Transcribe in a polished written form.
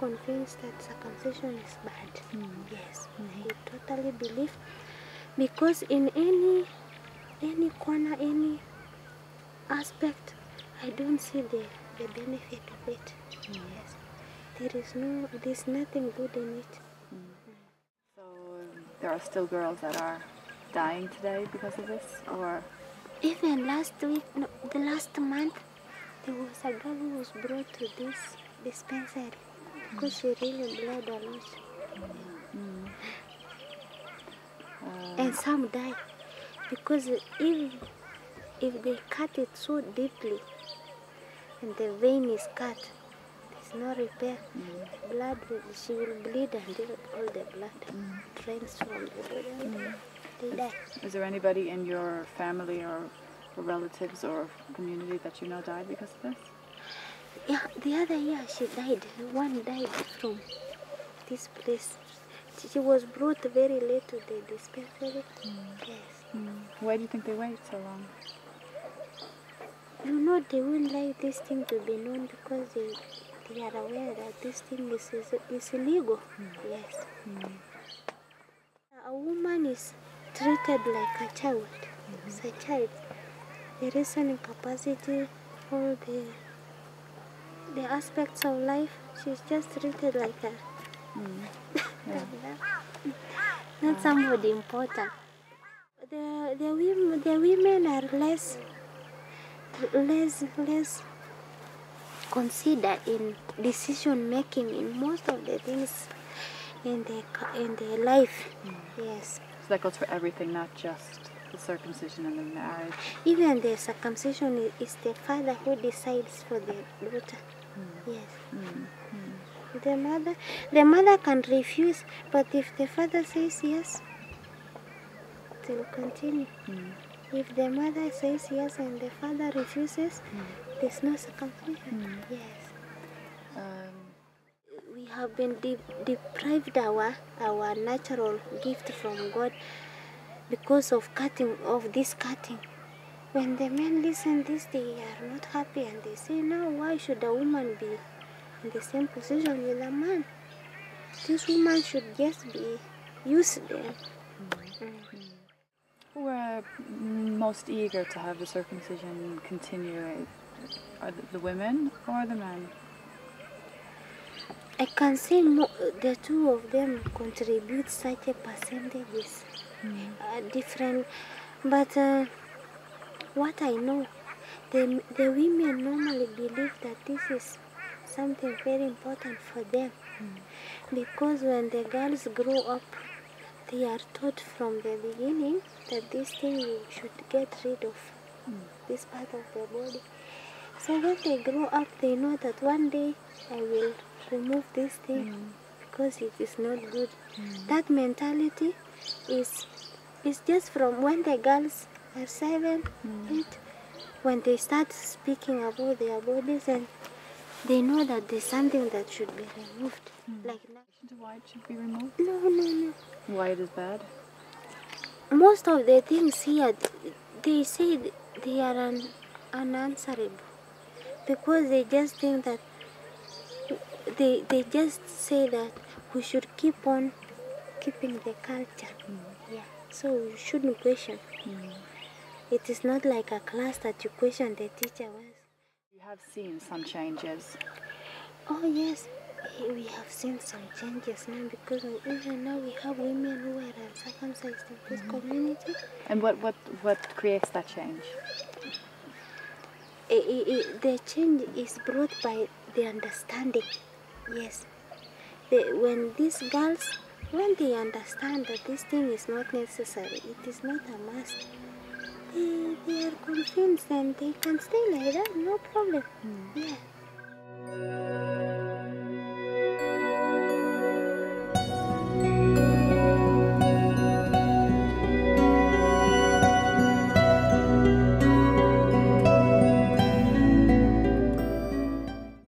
convinced that circumcision is bad. Yes, I totally believe, because in any corner, any aspect, I don't see the benefit of it. Yes, there's nothing good in it. So there are still girls that are dying today because of this, or Even last week, no, the last month, there was a girl who was brought to this dispensary because she really bled a lot. And some died because if they cut it so deeply and the vein is cut, there's no repair. Blood, she will bleed until all the blood drains from the body. They die. is there anybody in your family or relatives or community that you know died because of this? Yeah, the other year she died. One died from this place. She was brought very late to the dispensary. Yes. Why do you think they wait so long? You know, they won't like this thing to be known because they are aware that this thing is illegal. Yes. A woman is treated like a child. As a child. The reasoning capacity, all the aspects of life, she's just treated like a not somebody important. The women are less considered in decision making in most of the things in their life. Yes. So that goes for everything, not just the circumcision and the marriage. Even the circumcision is the father who decides for the daughter. Yes. The mother can refuse, but if the father says yes, it will continue. If the mother says yes and the father refuses, there's no circumcision. Yes. We have been deprived our natural gift from God because of this cutting. When the men listen this, they are not happy and they say, no, why should a woman be in the same position with a man? This woman should just be used there. Who are most eager to have the circumcision continue? Are the women or the men? I can say the two of them contribute such a percentages, different. But what I know, the women normally believe that this is something very important for them, because when the girls grow up, they are taught from the beginning that this thing you should get rid of, this part of the body. So when they grow up, they know that one day I will remove this thing because it is not good. That mentality is just from when the girls are 7, 8, when they start speaking about their bodies and they know that there's something that should be removed. Like now. Why it should be removed? No. Why it is bad? Most of the things here, they say they are unanswerable because they just think that they just say that we should keep on keeping the culture. Yeah. So you shouldn't question. It is not like a class that you question the teacher was. You have seen some changes. Oh yes, we have seen some changes now because even now we have women who are uncircumcised in this community. And what creates that change? The change is brought by the understanding. Yes. When these girls, when they understand that this thing is not necessary, it is not a must, they are convinced and they can stay like that, no problem. Yeah.